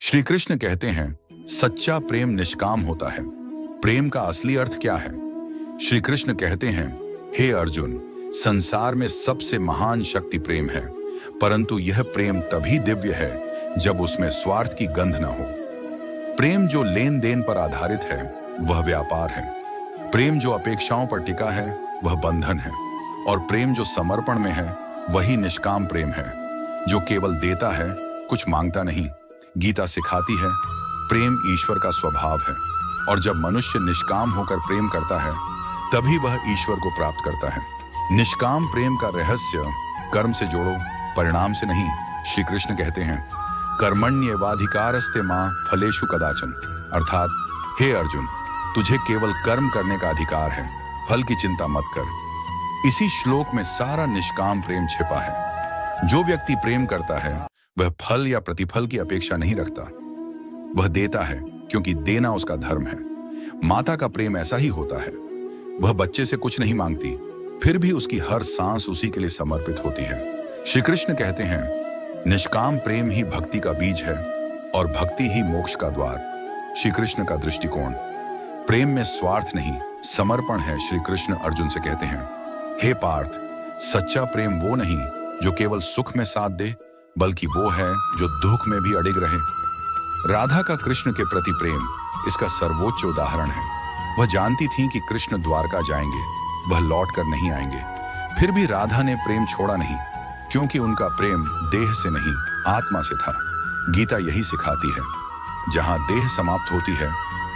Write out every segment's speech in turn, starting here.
श्री कृष्ण कहते हैं, सच्चा प्रेम निष्काम होता है। प्रेम का असली अर्थ क्या है? श्री कृष्ण कहते हैं, हे अर्जुन, संसार में सबसे महान शक्ति प्रेम है, परंतु यह प्रेम तभी दिव्य है जब उसमें स्वार्थ की गंध न हो। प्रेम जो लेन देन पर आधारित है वह व्यापार है। प्रेम जो अपेक्षाओं पर टिका है वह बंधन है। और प्रेम जो समर्पण में है वही निष्काम प्रेम है, जो केवल देता है, कुछ मांगता नहीं। गीता सिखाती है, प्रेम ईश्वर का स्वभाव है, और जब मनुष्य निष्काम होकर प्रेम करता है तभी वह ईश्वर को प्राप्त करता है। निष्काम प्रेम का रहस्य कर्म से जोड़ो, परिणाम से नहीं। श्री कृष्ण कहते हैं, कर्मण्येवाधिकारस्ते मां फलेषु कदाचन। अर्थात, हे अर्जुन, तुझे केवल कर्म करने का अधिकार है, फल की चिंता मत कर। इसी श्लोक में सारा निष्काम प्रेम छिपा है। जो व्यक्ति प्रेम करता है वह फल या प्रतिफल की अपेक्षा नहीं रखता। वह देता है क्योंकि देना उसका धर्म है। माता का प्रेम ऐसा ही होता है। वह बच्चे से कुछ नहीं मांगती, फिर भी उसकी हर सांस उसी के लिए समर्पित होती है। श्री कृष्ण कहते हैं, निष्काम प्रेम ही भक्ति का बीज है और भक्ति ही मोक्ष का द्वार। श्री कृष्ण का दृष्टिकोण प्रेम में स्वार्थ नहीं, समर्पण है। श्री कृष्ण अर्जुन से कहते हैं, हे पार्थ, सच्चा प्रेम वो नहीं जो केवल सुख में साथ दे, बल्कि वो है जो दुख में भी अडिग रहे। राधा का कृष्ण के प्रति प्रेम इसका सर्वोच्च उदाहरण है। वह जानती थीं कि कृष्ण द्वारका जाएंगे, वह लौट कर नहीं आएंगे। फिर भी राधा ने प्रेम छोड़ा नहीं, क्योंकि उनका प्रेम देह से नहीं, आत्मा से था। गीता यही सिखाती है, जहां देह समाप्त होती है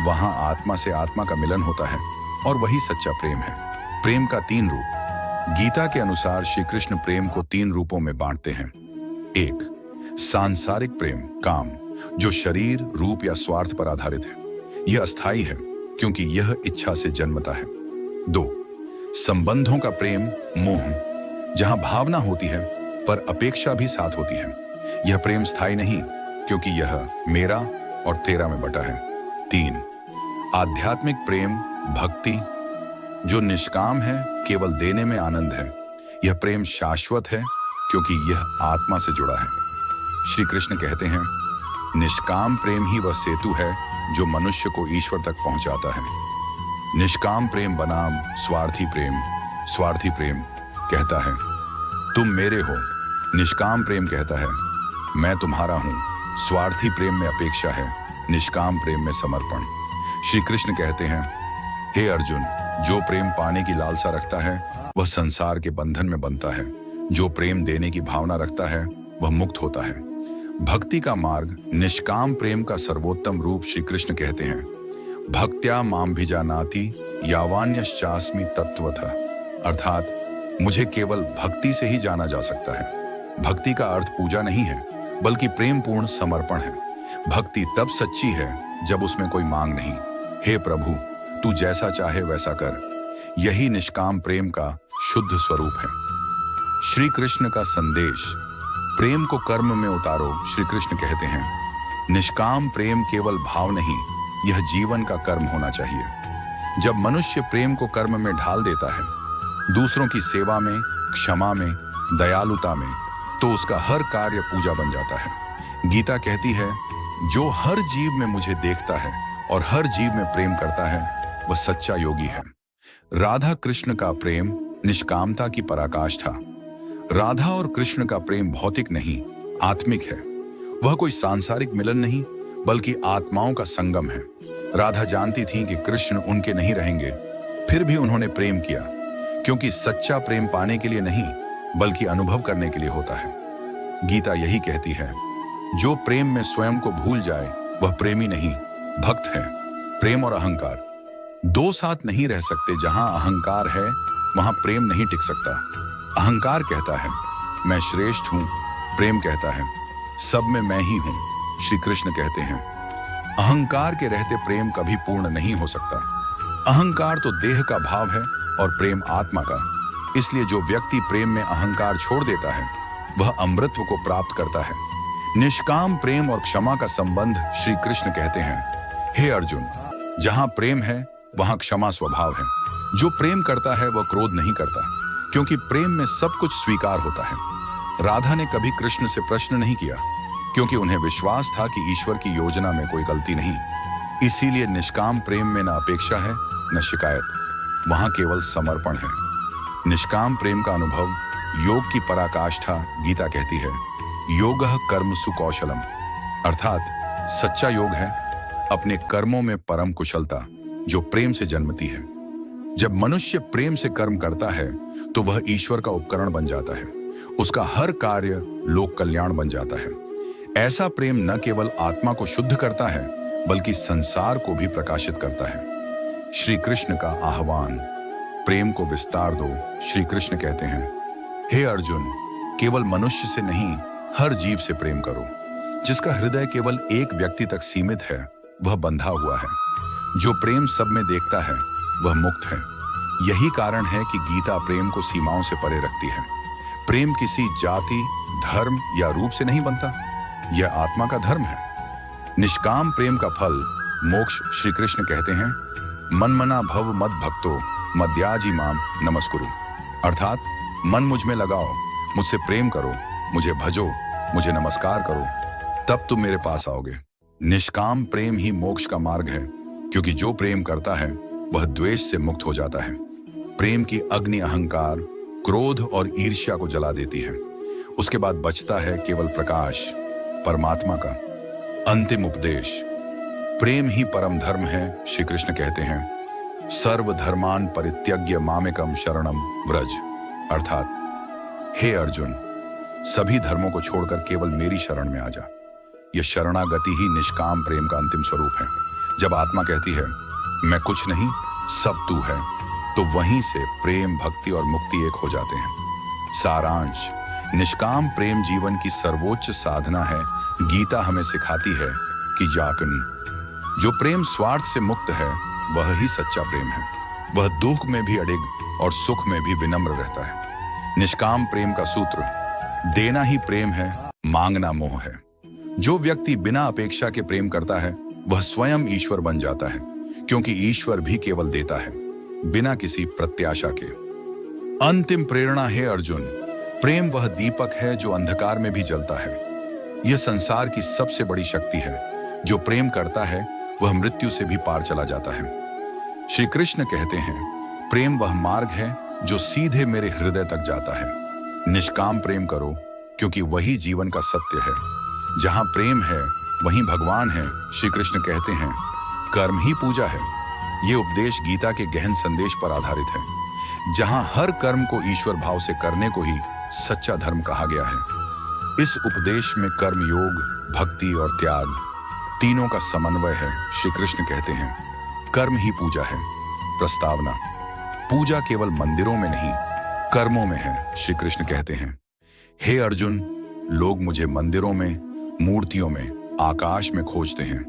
वहां आत्मा से आत्मा का मिलन होता है, और वही सच्चा प्रेम है। प्रेम का 3 रूप। गीता के अनुसार श्री कृष्ण प्रेम को 3 रूपों में बांटते हैं। 1. सांसारिक प्रेम, काम, जो शरीर, रूप या स्वार्थ पर आधारित है। यह अस्थायी है क्योंकि यह इच्छा से जन्मता है। 2. संबंधों का प्रेम, मोह, जहां भावना होती है पर अपेक्षा भी साथ होती है। यह प्रेम स्थायी नहीं, क्योंकि यह मेरा और तेरा में बटा है। 3. आध्यात्मिक प्रेम, भक्ति, जो निष्काम है, केवल देने में आनंद है। यह प्रेम शाश्वत है क्योंकि यह आत्मा से जुड़ा है। श्री कृष्ण कहते हैं, निष्काम प्रेम ही वह सेतु है जो मनुष्य को ईश्वर तक पहुंचाता है। निष्काम प्रेम बनाम स्वार्थी प्रेम। स्वार्थी प्रेम कहता है, तुम मेरे हो। निष्काम प्रेम कहता है, मैं तुम्हारा हूं। स्वार्थी प्रेम में अपेक्षा है, निष्काम प्रेम में समर्पण। श्री कृष्ण कहते हैं, हे अर्जुन, जो प्रेम पाने की लालसा रखता है वह संसार के बंधन में बनता है। जो प्रेम देने की भावना रखता है वह मुक्त होता है। भक्ति का मार्ग, निष्काम प्रेम का सर्वोत्तम रूप श्री कृष्ण कहते हैं, भक्त्या माम भिजानाति यावान्यश्चास्मि तत्वतः। अर्थात, मुझे केवल भक्ति से ही जाना जा सकता है। भक्ति का अर्थ पूजा नहीं है, बल्कि प्रेम पूर्ण समर्पण है। भक्ति तब सच्ची है जब उसमें कोई मांग नहीं। हे प्रभु, तू जैसा चाहे वैसा कर। यही निष्काम प्रेम का शुद्ध स्वरूप है। श्री कृष्ण का संदेश, प्रेम को कर्म में उतारो। श्री कृष्ण कहते हैं, निष्काम प्रेम केवल भाव नहीं, यह जीवन का कर्म होना चाहिए। जब मनुष्य प्रेम को कर्म में ढाल देता है, दूसरों की सेवा में, क्षमा में, दयालुता में, तो उसका हर कार्य पूजा बन जाता है। गीता कहती है, जो हर जीव में मुझे देखता है और हर जीव में प्रेम करता है वह सच्चा योगी है। राधा कृष्ण का प्रेम निष्कामता की पराकाष्ठा। राधा और कृष्ण का प्रेम भौतिक नहीं, आत्मिक है। वह कोई सांसारिक मिलन नहीं, बल्कि आत्माओं का संगम है। राधा जानती थी कि कृष्ण उनके नहीं रहेंगे, फिर भी उन्होंने प्रेम किया, क्योंकि सच्चा प्रेम पाने के लिए नहीं, बल्कि अनुभव करने के लिए होता है। गीता यही कहती है, जो प्रेम में स्वयं को भूल जाए वह प्रेमी नहीं, भक्त है। प्रेम और अहंकार दो साथ नहीं रह सकते। जहां अहंकार है वहां प्रेम नहीं टिक सकता। अहंकार कहता है, मैं श्रेष्ठ हूं। प्रेम कहता है, सब में मैं ही हूं। श्री कृष्ण कहते हैं, अहंकार के रहते प्रेम कभी पूर्ण नहीं हो सकता। अहंकार तो देह का भाव है और प्रेम आत्मा का। इसलिए जो व्यक्ति प्रेम में अहंकार छोड़ देता है वह अमृतत्व को प्राप्त करता है। निष्काम प्रेम और क्षमा का संबंध श्री कृष्ण कहते हैं, हे अर्जुन, जहां प्रेम है वहां क्षमा स्वभाव है। जो प्रेम करता है वह क्रोध नहीं करता, क्योंकि प्रेम में सब कुछ स्वीकार होता है। राधा ने कभी कृष्ण से प्रश्न नहीं किया, क्योंकि उन्हें विश्वास था कि ईश्वर की योजना में कोई गलती नहीं। इसीलिए निष्काम प्रेम में न अपेक्षा है न शिकायत, वहां केवल समर्पण है। निष्काम प्रेम का अनुभव योग की पराकाष्ठा गीता कहती है, योगः कर्मसु कौशलम, अर्थात सच्चा योग है अपने कर्मों में परम कुशलता जो प्रेम से जन्मती है। जब मनुष्य प्रेम से कर्म करता है तो वह ईश्वर का उपकरण बन जाता है, उसका हर कार्य लोक कल्याण बन जाता है। ऐसा प्रेम न केवल आत्मा को शुद्ध करता है बल्कि संसार को भी प्रकाशित करता है। श्री कृष्ण का आह्वान, प्रेम को विस्तार दो। श्री कृष्ण कहते हैं, हे अर्जुन, केवल मनुष्य से नहीं हर जीव से प्रेम करो। जिसका हृदय केवल एक व्यक्ति तक सीमित है वह बंधा हुआ है, जो प्रेम सब में देखता है वह मुक्त है। यही कारण है कि गीता प्रेम को सीमाओं से परे रखती है। प्रेम किसी जाति, धर्म या रूप से नहीं बनता, यह आत्मा का धर्म है। निष्काम प्रेम का फल मोक्ष। श्री कृष्ण कहते हैं, मनमना भव मद भक्तो मद्याजी माम नमस्कुरु, अर्थात मन मुझ में लगाओ, मुझसे प्रेम करो, मुझे भजो, मुझे नमस्कार करो, तब तुम मेरे पास आओगे। निष्काम प्रेम ही मोक्ष का मार्ग है, क्योंकि जो प्रेम करता है वह द्वेष से मुक्त हो जाता है। प्रेम की अग्नि अहंकार, क्रोध और ईर्ष्या को जला देती है। उसके बाद बचता है केवल प्रकाश, परमात्मा का। अंतिम उपदेश, प्रेम ही परम धर्म है। श्री कृष्ण कहते हैं, सर्व धर्मान परित्यज्य मामेकम शरणम व्रज, अर्थात हे अर्जुन, सभी धर्मों को छोड़कर केवल मेरी शरण में आ जा। यह शरणागति ही निष्काम प्रेम का अंतिम स्वरूप है। जब आत्मा कहती है मैं कुछ नहीं, सब तू है, तो वहीं से प्रेम, भक्ति और मुक्ति एक हो जाते हैं। सारांश, निष्काम प्रेम जीवन की सर्वोच्च साधना है। गीता हमें सिखाती है कि जाकन, जो प्रेम स्वार्थ से मुक्त है वह ही सच्चा प्रेम है। वह दुख में भी अडिग और सुख में भी विनम्र रहता है। निष्काम प्रेम का सूत्र, देना ही प्रेम है, मांगना मोह है। जो व्यक्ति बिना अपेक्षा के प्रेम करता है वह स्वयं ईश्वर बन जाता है, क्योंकि ईश्वर भी केवल देता है, बिना किसी प्रत्याशा के। अंतिम प्रेरणा है अर्जुन, प्रेम वह दीपक है जो अंधकार में भी जलता है। यह संसार की सबसे बड़ी शक्ति है। जो प्रेम करता है वह मृत्यु से भी पार चला जाता है। श्री कृष्ण कहते हैं, प्रेम वह मार्ग है जो सीधे मेरे हृदय तक जाता है। निष्काम प्रेम करो, क्योंकि वही जीवन का सत्य है। जहां प्रेम है वहीं भगवान है। श्री कृष्ण कहते हैं, कर्म ही पूजा है। ये उपदेश गीता के गहन संदेश पर आधारित है, जहां हर कर्म को ईश्वर भाव से करने को ही सच्चा धर्म कहा गया है। इस उपदेश में कर्म योग, भक्ति और त्याग तीनों का समन्वय है। श्री कृष्ण कहते हैं, कर्म ही पूजा है। प्रस्तावना, पूजा केवल मंदिरों में नहीं, कर्मों में है। श्री कृष्ण कहते हैं, हे अर्जुन, लोग मुझे मंदिरों में, मूर्तियों में, आकाश में खोजते हैं,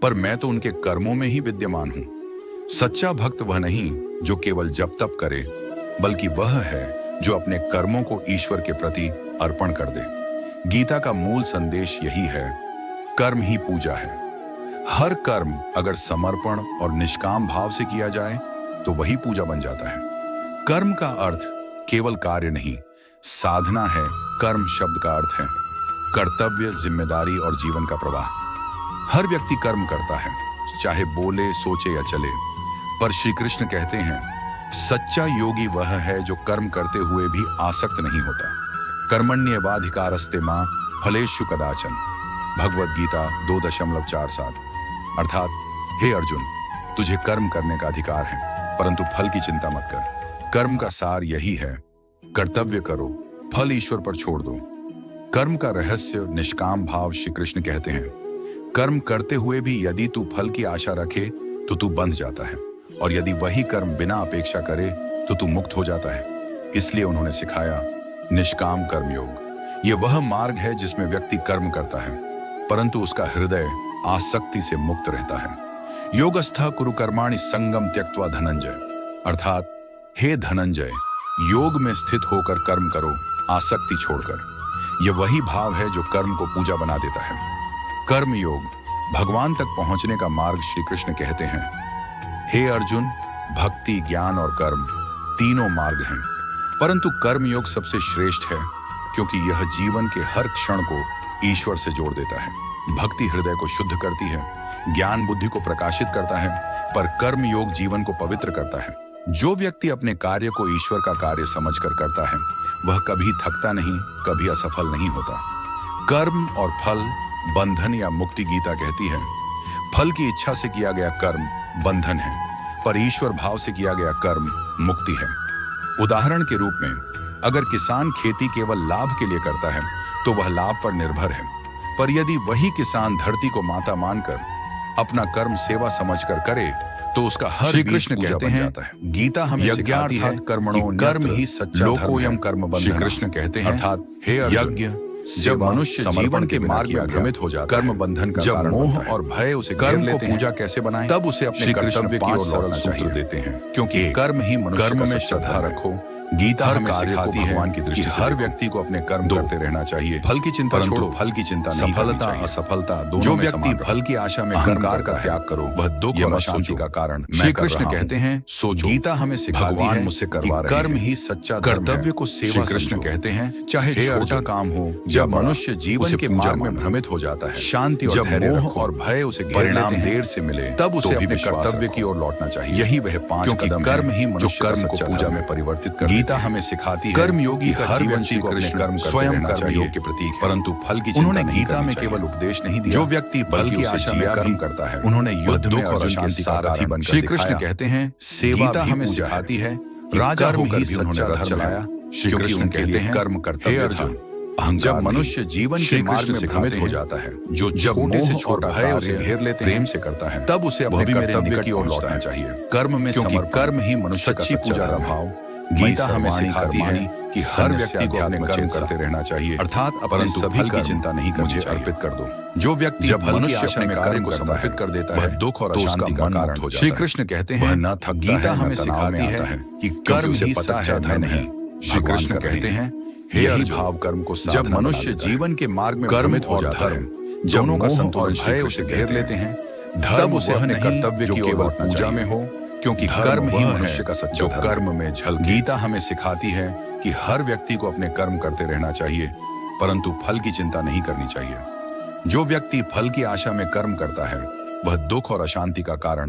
पर मैं तो उनके कर्मों में ही विद्यमान हूं। सच्चा भक्त वह नहीं जो केवल जप तप करे, बल्कि वह है जो अपने कर्मों को ईश्वर के प्रति अर्पण कर दे। गीता का मूल संदेश यही है, कर्म ही पूजा है। हर कर्म अगर समर्पण और निष्काम भाव से किया जाए तो वही पूजा बन जाता है। कर्म का अर्थ केवल कार्य नहीं, साधना है। कर्म शब्द का अर्थ है कर्तव्य, जिम्मेदारी और जीवन का प्रवाह। हर व्यक्ति कर्म करता है, चाहे बोले, सोचे या चले, पर श्री कृष्ण कहते हैं, सच्चा योगी वह है जो कर्म करते हुए भी आसक्त नहीं होता। कर्मण्येवाधिकारस्ते मां फलेषु कदाचन, भगवद गीता 2.47। अर्थात, हे अर्जुन, तुझे कर्म करने का अधिकार है, परंतु फल की चिंता मत कर। कर्म का सार यही है, कर्तव्य करो, फल ईश्वर पर छोड़ दो। कर्म का रहस्य निष्काम भाव। श्री कृष्ण कहते हैं, कर्म करते हुए भी यदि तू फल की आशा रखे तो तू बंध जाता है, और यदि वही कर्म बिना अपेक्षा करे तो तू मुक्त हो जाता है। इसलिए उन्होंने सिखाया निष्काम कर्म योग। ये वह मार्ग है जिसमें व्यक्ति कर्म करता है, परंतु उसका हृदय आसक्ति से मुक्त रहता है। योगस्थ कुरु कर्माणि संगम त्यक्त्वा धनंजय, अर्थात हे धनंजय, योग में स्थित होकर कर्म करो, आसक्ति छोड़कर। यह वही भाव है जो कर्म को पूजा बना देता है। कर्म योग, भगवान तक पहुंचने का मार्ग। श्री कृष्ण कहते हैं, हे अर्जुन, भक्ति, ज्ञान और कर्म तीनों मार्ग हैं, परंतु कर्म योग सबसे श्रेष्ठ है, क्योंकि यह जीवन के हर क्षण को ईश्वर से जोड़ देता है। भक्ति हृदय को शुद्ध करती है, ज्ञान बुद्धि को प्रकाशित करता है, पर कर्म योग जीवन को पवित्र करता है। जो व्यक्ति अपने कार्य को ईश्वर का कार्य समझकर करता है, वह कभी थकता नहीं, कभी असफल नहीं होता। कर्म और फल बंधन या मुक्ति। गीता कहती है, फल की इच्छा से किया गया कर्म बंधन है, पर ईश्वर भाव से किया गया कर्म मुक्ति है। उदाहरण के रूप में, अगर किसान खेती केवल लाभ के लिए करता है तो वह लाभ पर निर्भर है, पर यदि वही किसान धरती को माता मानकर अपना कर्म सेवा समझकर करे तो उसका हर श्री कृष्ण कहते हैं, गीता हमें सिखाती है कर्म ही सच्चा लोकोयम कर्म बंधन। श्री कृष्ण कहते हैं, अर्थात हे यज्ञ, जब मनुष्य जीवन के मार्ग में भ्रमित हो जाता है, कर्म बंधन का कारण मोह और भय उसे कर्म को पूजा कैसे बनाएं, तब उसे अपने कर्तव्य की ओर लौटना चाहिए देते हैं, क्योंकि कर्म ही मनुष्य। कर्म में श्रद्धा रखो। गीता हमें सिखाती है भगवान की दृष्टि से हर व्यक्ति को अपने कर्म करते रहना चाहिए। फल की चिंता छोड़ो, फल की चिंता नहीं, सफलता असफलता दोनों। जो व्यक्ति फल की आशा में अहंकार का त्याग करो, वह दुख और अशांति का कारण। श्री कृष्ण कहते हैं, सोचो। गीता हमें सिखाती है मुझसे करवा रहे कर्म ही सच्चा कर्तव्य को सेवा। कृष्ण कहते हैं, चाहे छोटा काम हो, जब मनुष्य जीवन के मार्ग में भ्रमित हो जाता है, शांति और धैर्य और भय उसे परिणाम देर से मिले, तब उसे अपने कर्तव्य की ओर लौटना चाहिए। यही वह 5 कदम कर्म ही मनुष्य कर्म को पूजा में परिवर्तित कर। गीता हमें सिखाती है कर्मयोगी हर व्यक्ति को अपने कर्म स्वयं कर्मयोग के प्रतीक है, परंतु फल की चिंता नहीं। गीता में केवल उपदेश नहीं दिया, जो व्यक्ति फल की आशा में कर्म करता है, उन्होंने युद्ध में और अशांति का कारण बनकर श्री कृष्ण कहते हैं, सेवा हमें सिखाती है राजा होकर भी उन्होंने रथ चलाया। श्री कृष्ण कहते हैं, कर्म करते अर्जुन। जब मनुष्य जीवन के मार्ग में भ्रमित हो जाता है, जो छोटे से छोटा भय उसे घेर लेते प्रेम से करता है, तब उसे अपने कर्तव्य की ओर लौटना चाहिए। कर्म में समर्पण, कर्म ही मनुष्य का पूजा का भाव। गीता हमें सिखाती है कि हर व्यक्ति को अपने कर्म करते रहना चाहिए, अर्थात परंतु सभी की चिंता नहीं करनी चाहिए। अर्पित कर दो। जो व्यक्ति जब मनुष्य अपने कार्य को समर्पित कर देता है, दुख और अशांति का कारण हो जाता है। श्री कृष्ण कहते हैं, न थक। गीता हमें सिखाती है कि कर्म ही सच्चा धन है। श्री कृष्ण कहते हैं, यही भाव कर्म को जब मनुष्य जीवन के मार्ग में भ्रमित हो जाता है, दोनों का संतुलन भय उसे घेर लेते हैं, तब उसे अपने कर्तव्य की ओर पूजा में हो, क्योंकि कर्म ही मनुष्य का सच्चा कर्म में झल। गीता हमें सिखाती है कि हर व्यक्ति को अपने कर्म करते रहना चाहिए, परंतु फल की चिंता नहीं करनी चाहिए। जो व्यक्ति फल की आशा में कर्म करता है, वह दुख और अशांति का कारण